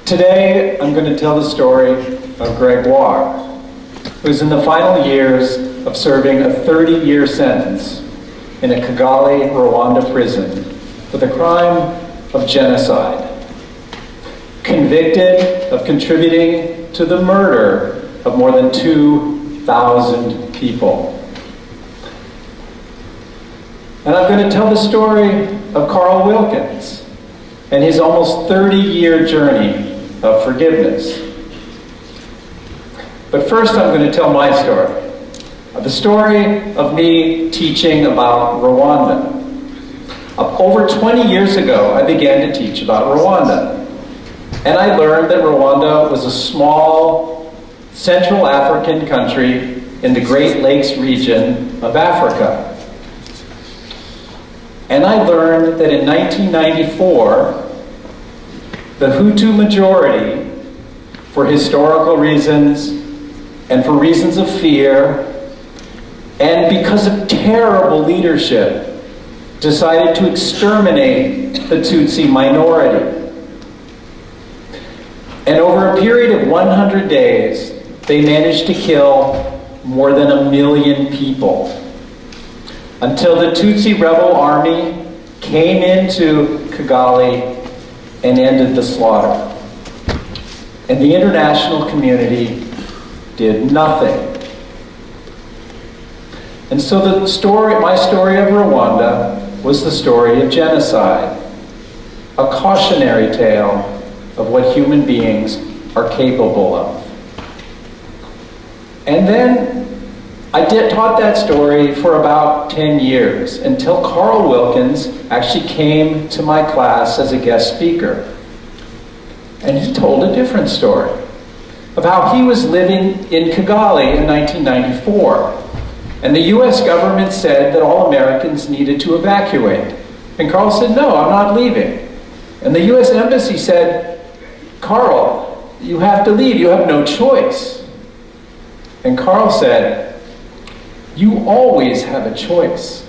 Today, I'm going to tell the story of Gregoire, who's in the final years of serving a 30-year sentence in a Kigali, Rwanda prison for the crime of genocide, convicted of contributing to the murder of more than 2,000 people. And I'm going to tell the story of Carl Wilkins and his almost 30-year journey of forgiveness. But first I'm going to tell my story, the story of me teaching about Rwanda. Over 20 years ago, I began to teach about Rwanda. And I learned that Rwanda was a small Central African country in the Great Lakes region of Africa. And I learned that in 1994, the Hutu majority, for historical reasons and for reasons of fear, and because of terrible leadership, decided to exterminate the Tutsi minority. And over a period of 100 days, they managed to kill more than 1 million people, until the Tutsi rebel army came into Kigali and ended the slaughter. And the international community did nothing. And so my story of Rwanda was the story of genocide, a cautionary tale of what human beings are capable of. And then I taught that story for about 10 years, until Carl Wilkins actually came to my class as a guest speaker. And he told a different story of how he was living in Kigali in 1994. And the US government said that all Americans needed to evacuate. And Carl said, no, I'm not leaving. And the US embassy said, Carl, you have to leave, you have no choice. And Carl said, you always have a choice.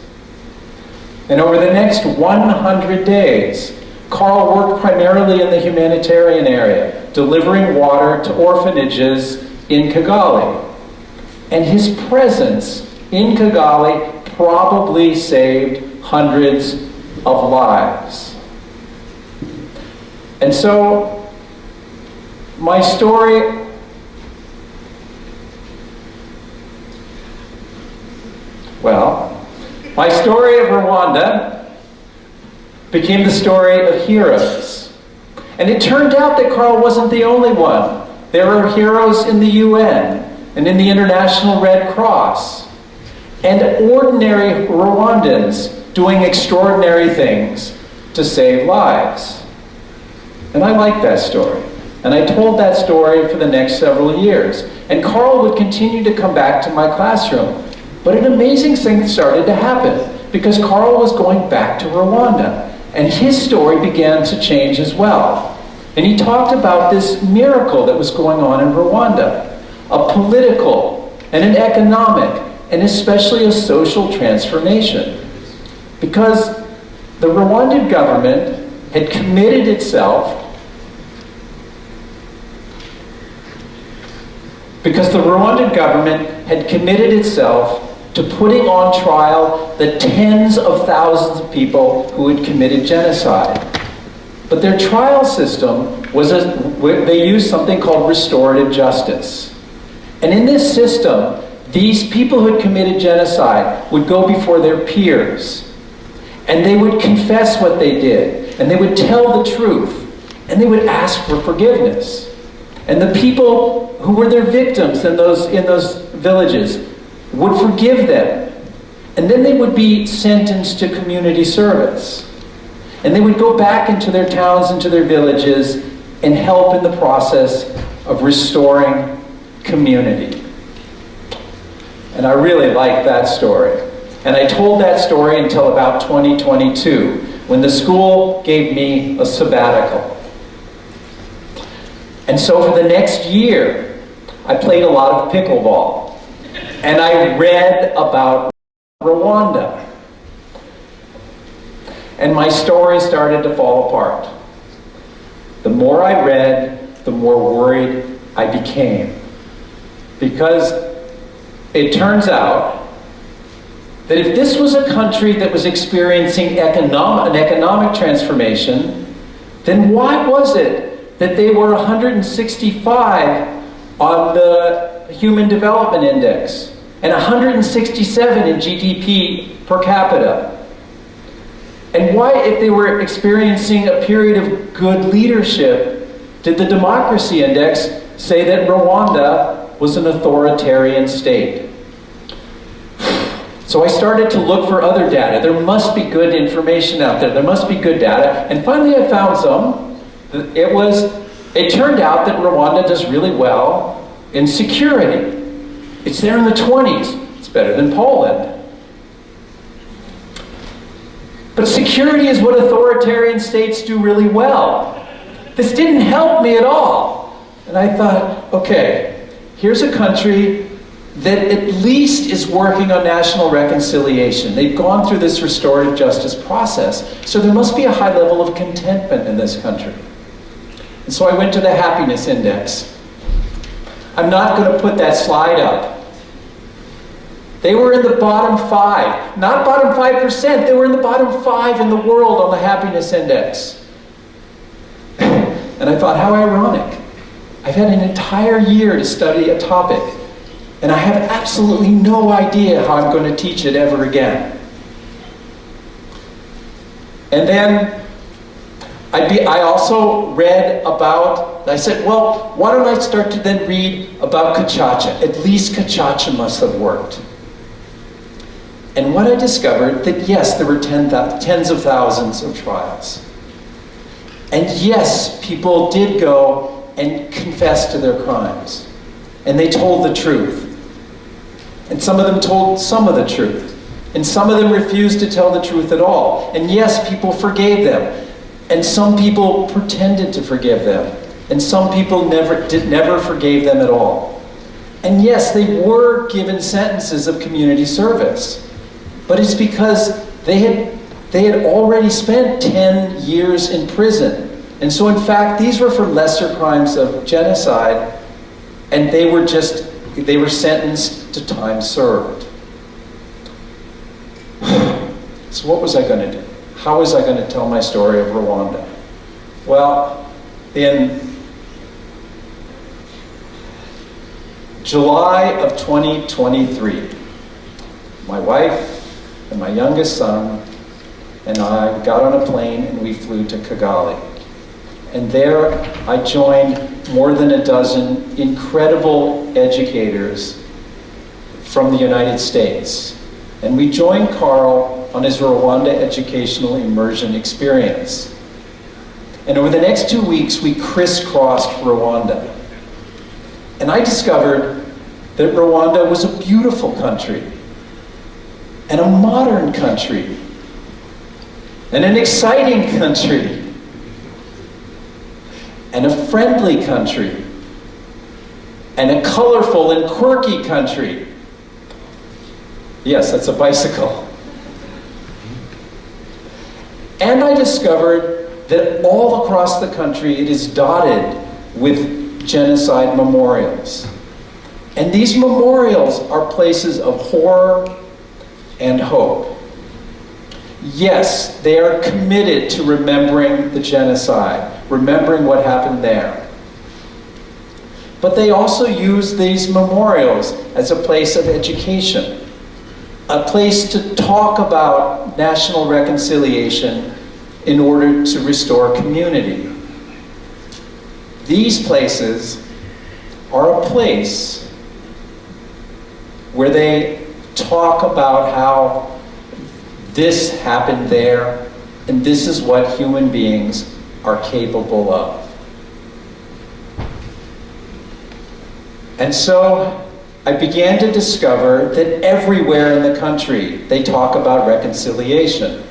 And over the next 100 days, Carl worked primarily in the humanitarian area, delivering water to orphanages in Kigali. And his presence in Kigali probably saved hundreds of lives. And so, my story of Rwanda became the story of heroes. And it turned out that Carl wasn't the only one. There were heroes in the UN and in the International Red Cross, and ordinary Rwandans doing extraordinary things to save lives. And I liked that story. And I told that story for the next several years. And Carl would continue to come back to my classroom. But an amazing thing started to happen, because Carl was going back to Rwanda, and his story began to change as well. And he talked about this miracle that was going on in Rwanda, a political and an economic and especially a social transformation. Because the Rwandan government had committed itself to putting on trial the tens of thousands of people who had committed genocide. But their trial system they used something called restorative justice. And in this system, these people who had committed genocide would go before their peers, and they would confess what they did, and they would tell the truth, and they would ask for forgiveness. And the people who were their victims in those villages would forgive them. And then they would be sentenced to community service. And they would go back into their towns, into their villages, and help in the process of restoring community. And I really liked that story. And I told that story until about 2022, when the school gave me a sabbatical. And so for the next year, I played a lot of pickleball. And I read about Rwanda. And my story started to fall apart. The more I read, the more worried I became. Because it turns out that if this was a country that was experiencing an economic transformation, then why was it that they were 165 on the Human Development Index and 167 in GDP per capita? And why, if they were experiencing a period of good leadership, did the Democracy Index say that Rwanda was an authoritarian state? So I started to look for other data. There must be good information out there. There must be good data. And finally I found some. It turned out that Rwanda does really well in security. It's there in the 20s. It's better than Poland. But security is what authoritarian states do really well. This didn't help me at all. And I thought, okay, here's a country that at least is working on national reconciliation. They've gone through this restorative justice process, so there must be a high level of contentment in this country. And so I went to the happiness index. I'm not going to put that slide up. They were in the bottom 5, not bottom 5%, they were in the bottom 5 in the world on the happiness index. And I thought, how ironic. I've had an entire year to study a topic, and I have absolutely no idea how I'm going to teach it ever again. And then I also read about, I said, well, why don't I start to then read about Gacaca? At least Gacaca must have worked. And what I discovered, that yes, there were tens of thousands of trials. And yes, people did go and confess to their crimes. And they told the truth. And some of them told some of the truth. And some of them refused to tell the truth at all. And yes, people forgave them. And some people pretended to forgive them. And some people never forgave them at all. And yes, they were given sentences of community service. But it's because they had already spent 10 years in prison. And so in fact, these were for lesser crimes of genocide, and they were sentenced to time served. So what was I going to do? How was I going to tell my story of Rwanda? Well, in July of 2023, my wife and my youngest son and I got on a plane and we flew to Kigali. And there I joined more than a dozen incredible educators from the United States. And we joined Carl on his Rwanda educational immersion experience. And over the next 2 weeks, we crisscrossed Rwanda. And I discovered that Rwanda was a beautiful country, and a modern country, and an exciting country, and a friendly country, and a colorful and quirky country. Yes, that's a bicycle. And I discovered that all across the country it is dotted with genocide memorials. And these memorials are places of horror and hope. Yes, they are committed to remembering the genocide, remembering what happened there. But they also use these memorials as a place of education, a place to talk about national reconciliation in order to restore community. These places are a place where they talk about how this happened there, and this is what human beings are capable of. And so I began to discover that everywhere in the country they talk about reconciliation.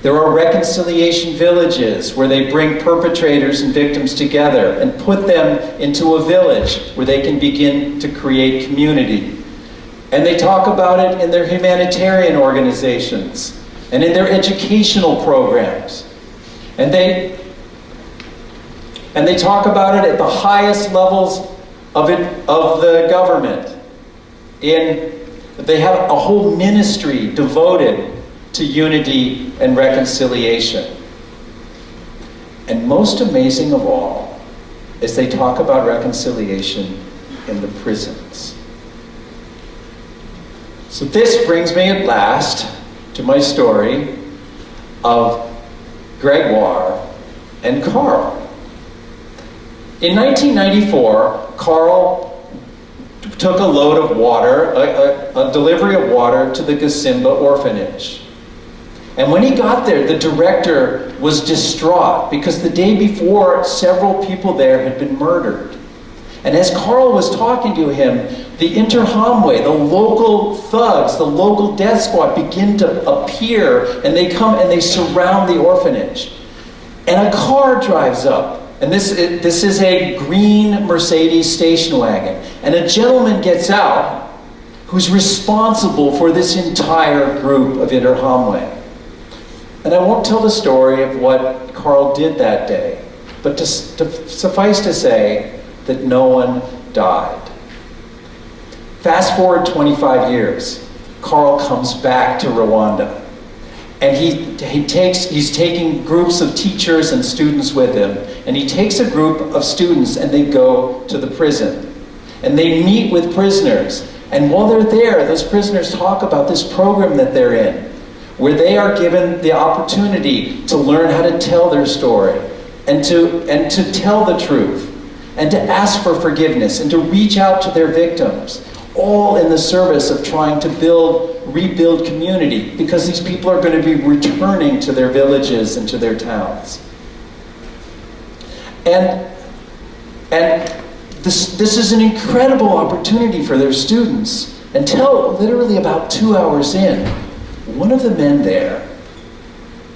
There are reconciliation villages where they bring perpetrators and victims together and put them into a village where they can begin to create community. And they talk about it in their humanitarian organizations and in their educational programs. And And they talk about it at the highest levels of the government. They have a whole ministry devoted to unity and reconciliation. And most amazing of all is they talk about reconciliation in the prisons. So this brings me at last to my story of Gregoire and Carl. In 1994, Carl took a load of water, a delivery of water to the Gasimba orphanage. And when he got there, the director was distraught because the day before, several people there had been murdered. And as Carl was talking to him, the Interhamwe, the local thugs, the local death squad begin to appear, and they come and they surround the orphanage. And a car drives up. And this is a green Mercedes station wagon. And a gentleman gets out who's responsible for this entire group of Interhamwe. And I won't tell the story of what Carl did that day, but to suffice to say that no one died. Fast forward 25 years, Carl comes back to Rwanda. And he's taking groups of teachers and students with him. And he takes a group of students and they go to the prison. And they meet with prisoners. And while they're there, those prisoners talk about this program that they're in, where they are given the opportunity to learn how to tell their story and to tell the truth and to ask for forgiveness and to reach out to their victims, all in the service of trying to rebuild community, because these people are going to be returning to their villages and to their towns. And this is an incredible opportunity for their students. Until literally about 2 hours in, one of the men there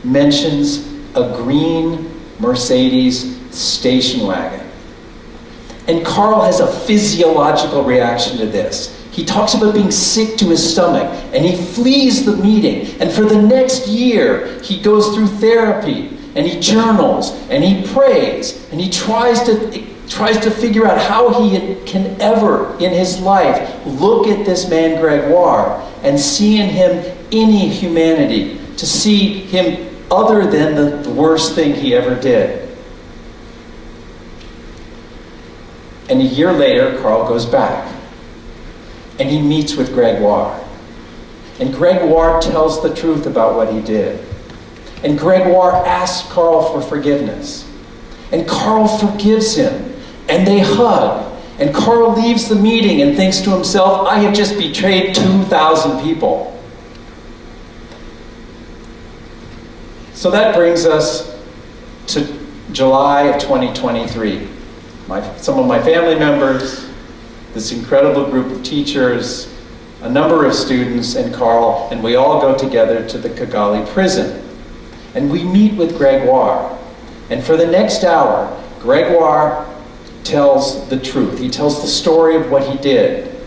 mentions a green Mercedes station wagon. And Carl has a physiological reaction to this. He talks about being sick to his stomach, and he flees the meeting. And for the next year, he goes through therapy, and he journals, and he prays, and he tries to figure out how he can ever, in his life, look at this man Gregoire and see in him any humanity, to see him other than the worst thing he ever did. And a year later, Carl goes back. And he meets with Gregoire. And Gregoire tells the truth about what he did. And Gregoire asks Carl for forgiveness. And Carl forgives him. And they hug. And Carl leaves the meeting and thinks to himself, I have just betrayed 2,000 people. So that brings us to July of 2023. Some of my family members, this incredible group of teachers, a number of students, and Carl, and we all go together to the Kigali prison. And we meet with Gregoire. And for the next hour, Gregoire tells the truth. He tells the story of what he did.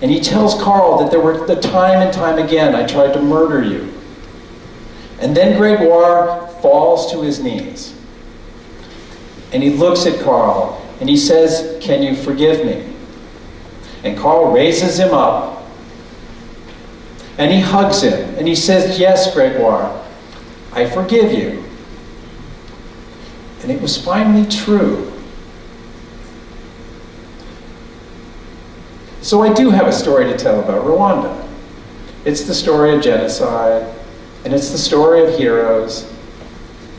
And he tells Carl that there were the time and time again, I tried to murder you. And then Gregoire falls to his knees. And he looks at Carl, and he says, can you forgive me? And Carl raises him up, and he hugs him, and he says, yes, Gregoire, I forgive you. And it was finally true. So I do have a story to tell about Rwanda. It's the story of genocide, and it's the story of heroes,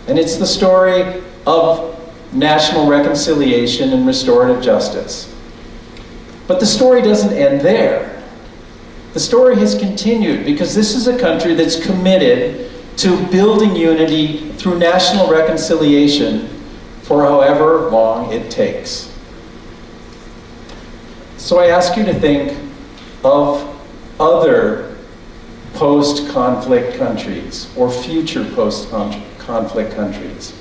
and it's the story of national reconciliation and restorative justice. But the story doesn't end there. The story has continued because this is a country that's committed to building unity through national reconciliation for however long it takes. So I ask you to think of other post-conflict countries or future post-conflict countries.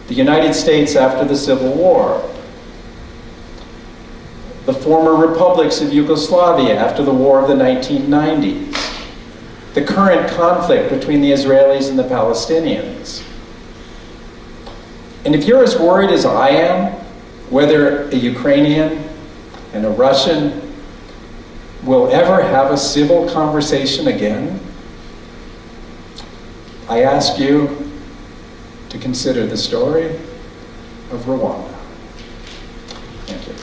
The United States after the Civil War, the former republics of Yugoslavia after the war of the 1990s, the current conflict between the Israelis and the Palestinians. And if you're as worried as I am, whether a Ukrainian and a Russian will ever have a civil conversation again, I ask you to consider the story of Rwanda. Thank you.